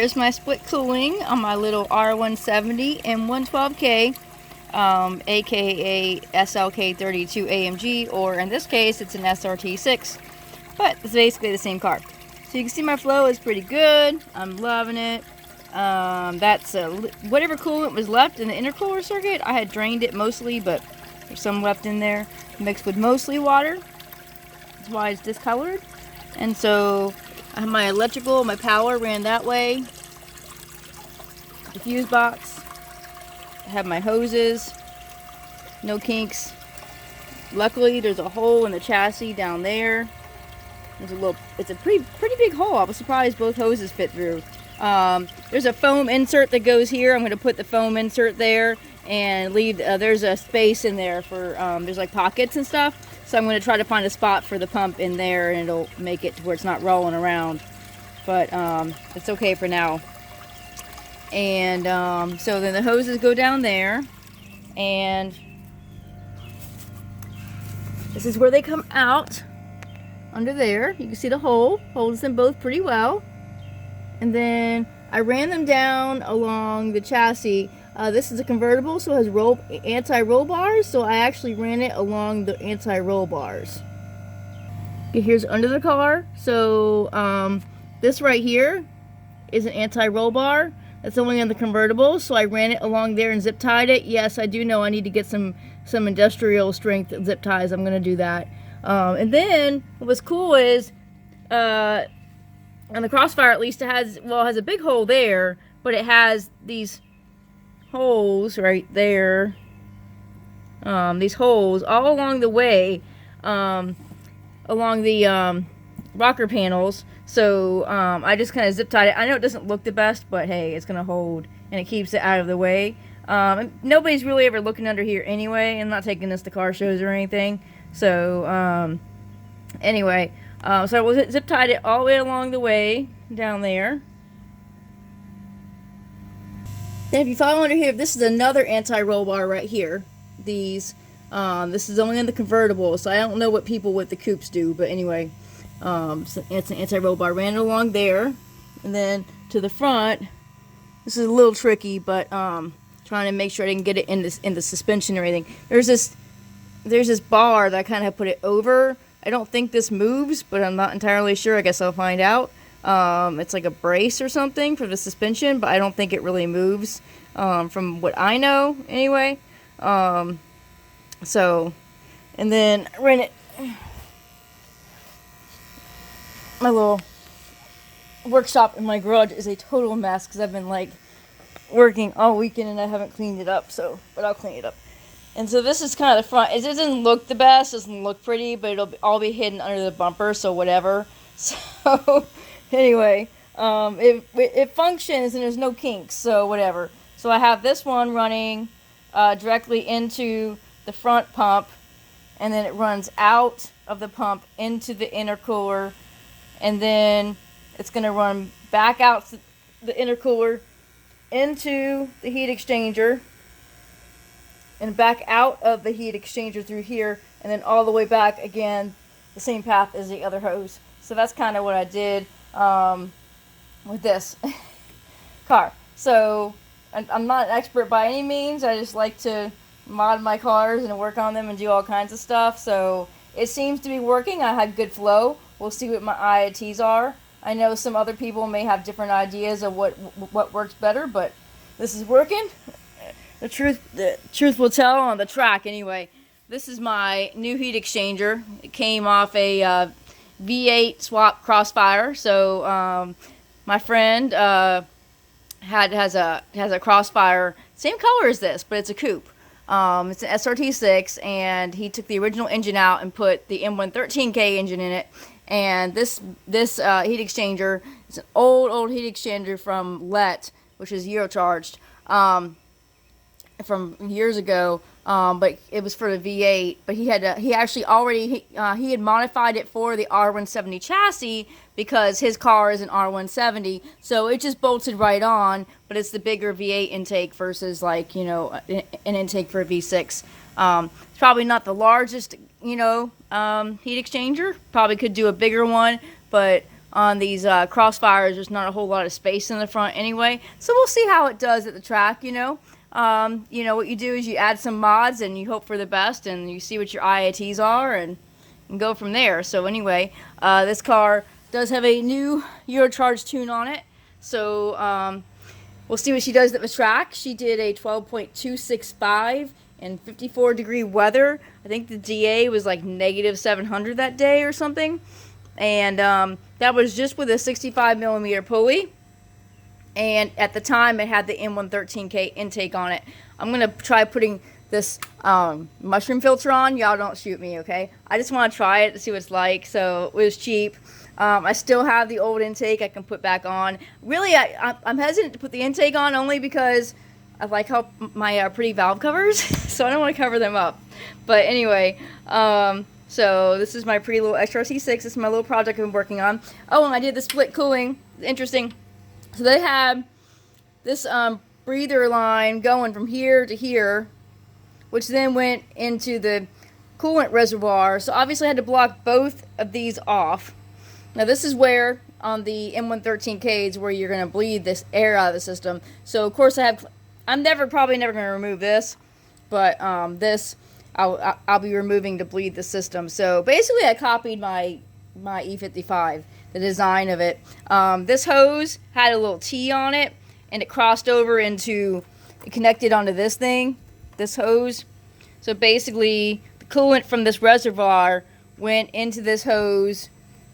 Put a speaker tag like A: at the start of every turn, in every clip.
A: Here's my split cooling on my little R170 and 112K, aka SLK32 AMG, or in this case it's an SRT6, but it's basically the same car. So you can see my flow is pretty good. I'm loving it. That's whatever coolant was left in the intercooler circuit. I had drained it mostly, but there's some left in there, mixed with mostly water. That's why it's discolored. And so I have my electrical, my power ran that way. The fuse box. I have my hoses. No kinks. Luckily, there's a hole in the chassis down there. It's a pretty big hole. I was surprised both hoses fit through. There's a foam insert that goes here. I'm going to put the foam insert there and leave. There's a space in there for there's like pockets and stuff. So I'm going to try to find a spot for the pump in there, and it'll make it to where it's not rolling around. But it's okay for now. And so then the hoses go down there, and this is where they come out under there. You can see the hole holds them both pretty well. And then I ran them down along the chassis. This is a convertible, so it has anti-roll bars, so I actually ran it along the anti-roll bars. Okay, here's under the car. So this right here is an anti-roll bar. That's only on the convertible, so I ran it along there and zip tied it. Yes, I do know I need to get some industrial strength zip ties. I'm gonna do that. And then what was cool is on the Crossfire, at least, it has a big hole there, but it has these holes right there. These holes all along the way, along the rocker panels. So I just kind of zip tied it. I know it doesn't look the best, but hey, it's gonna hold and it keeps it out of the way. And nobody's really ever looking under here anyway. I'm not taking this to car shows or anything. So anyway, so I was zip tied it all the way along the way down there. Then if you follow under here, this is another anti-roll bar right here. This is only in the convertible, so I don't know what people with the coupes do, but anyway, so it's an anti-roll bar. Ran it along there, and then to the front. This is a little tricky, but trying to make sure I didn't get it in the suspension or anything. There's this bar that I kind of put it over. I don't think this moves, but I'm not entirely sure. I guess I'll find out. It's like a brace or something for the suspension, but I don't think it really moves, from what I know anyway. So, and then I ran it. My little workshop in my garage is a total mess because I've been like working all weekend and I haven't cleaned it up. So, but I'll clean it up. And so this is kind of the front. It doesn't look the best, doesn't look pretty, but it'll all be hidden under the bumper, so whatever. So anyway, it functions and there's no kinks, so whatever. So I have this one running directly into the front pump, and then it runs out of the pump into the intercooler, and then it's going to run back out the intercooler into the heat exchanger, and back out of the heat exchanger through here, and then all the way back again, the same path as the other hose. So that's kind of what I did with this car. So I'm not an expert by any means. I just like to mod my cars and work on them and do all kinds of stuff. So it seems to be working. I had good flow. We'll see what my IATs are. I know some other people may have different ideas of what works better, but this is working. The truth will tell on the track anyway. This is my new heat exchanger. It came off a V8 swap Crossfire. So my friend has a Crossfire, same color as this, but it's a coupe. It's an SRT6, and he took the original engine out and put the M113K engine in it. And this heat exchanger is an old heat exchanger from LET, which is Eurocharged. From years ago, but it was for the V8. But he had modified it for the R170 chassis because his car is an R170, so it just bolted right on. But it's the bigger V8 intake versus like an intake for a V6. It's probably not the largest heat exchanger. Probably could do a bigger one, but on these Crossfires, there's not a whole lot of space in the front anyway. So we'll see how it does at the track, you know. What you do is you add some mods and you hope for the best, and you see what your IATs are and go from there. So anyway, this car does have a new Eurocharge tune on it. So we'll see what she does at the track. She did a 12.265 in 54-degree weather. I think the DA was like -700 that day or something. And that was just with a 65mm pulley. And at the time, it had the M113K intake on it. I'm going to try putting this mushroom filter on. Y'all don't shoot me, okay? I just want to try it to see what it's like. So it was cheap. I still have the old intake I can put back on. Really, I'm hesitant to put the intake on only because I like how my pretty valve covers. So I don't want to cover them up. But anyway, so this is my pretty little SRT6. This is my little project I've been working on. Oh, and I did the split cooling. Interesting. So they had this breather line going from here to here, which then went into the coolant reservoir. So obviously I had to block both of these off. Now this is where on the M113Ks where you're going to bleed this air out of the system. So of course I'm probably never going to remove this, but this I'll be removing to bleed the system. So basically I copied my E55. The design of it. This hose had a little T on it, and it crossed over it connected onto this thing, this hose. So basically, the coolant from this reservoir went into this hose,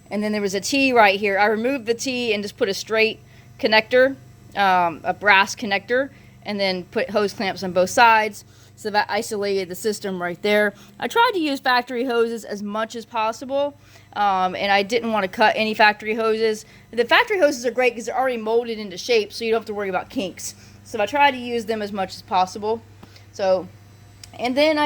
A: and then there was a T right here. I removed the T and just put a straight connector, a brass connector, and then put hose clamps on both sides. So that isolated the system right there. I tried to use factory hoses as much as possible. And I didn't want to cut any factory hoses. The factory hoses are great because they're already molded into shape, so you don't have to worry about kinks. So I tried to use them as much as possible. So, and then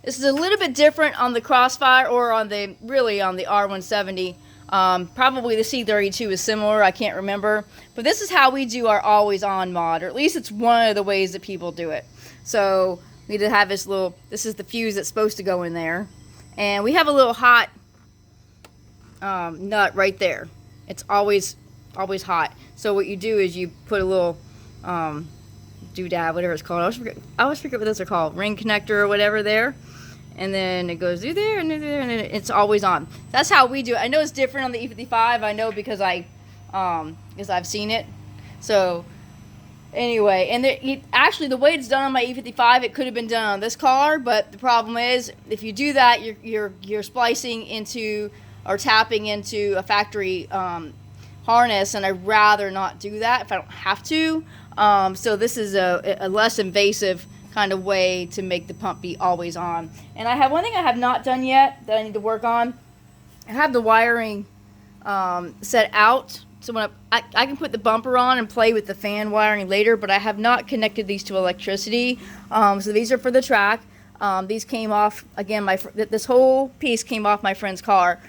A: this is a little bit different on the Crossfire or on the R170. Probably the C32 is similar, I can't remember. But this is how we do our always on mod, or at least it's one of the ways that people do it. So we need to have this is the fuse that's supposed to go in there. And we have a little hot nut right there. It's always hot. So what you do is you put a little doodad, whatever it's called. I always forget what those are called. Ring connector or whatever there. And then it goes through there and there, and then it's always on. That's how we do it. I know it's different on the E55. I know because I've seen it. So anyway, and actually the way it's done on my E55, it could have been done on this car, but the problem is if you do that, you're splicing into or tapping into a factory harness, and I'd rather not do that if I don't have to. So this is a less invasive kind of way to make the pump be always on. And I have one thing I have not done yet that I need to work on. I have the wiring set out. So when I can put the bumper on and play with the fan wiring later, but I have not connected these to electricity. So these are for the track. These came off, again, this whole piece came off my friend's car.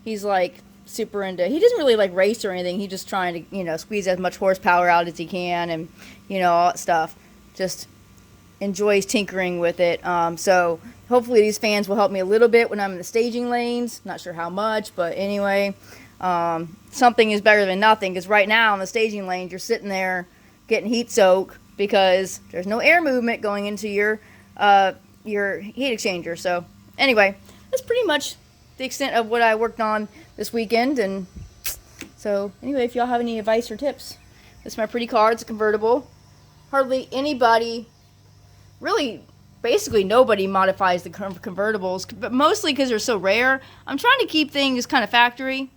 A: He's like super into, he doesn't really like race or anything. He's just trying to, squeeze as much horsepower out as he can and, all that stuff. Just enjoys tinkering with it. So hopefully these fans will help me a little bit when I'm in the staging lanes. Not sure how much, but anyway. Something is better than nothing, because right now in the staging lanes you're sitting there getting heat soak because there's no air movement going into your heat exchanger. So anyway, that's pretty much the extent of what I worked on this weekend. And so anyway, if y'all have any advice or tips, this is my pretty car. It's a convertible. Hardly anybody, really basically nobody modifies the convertibles, but mostly because they're so rare. I'm trying to keep things kind of factory.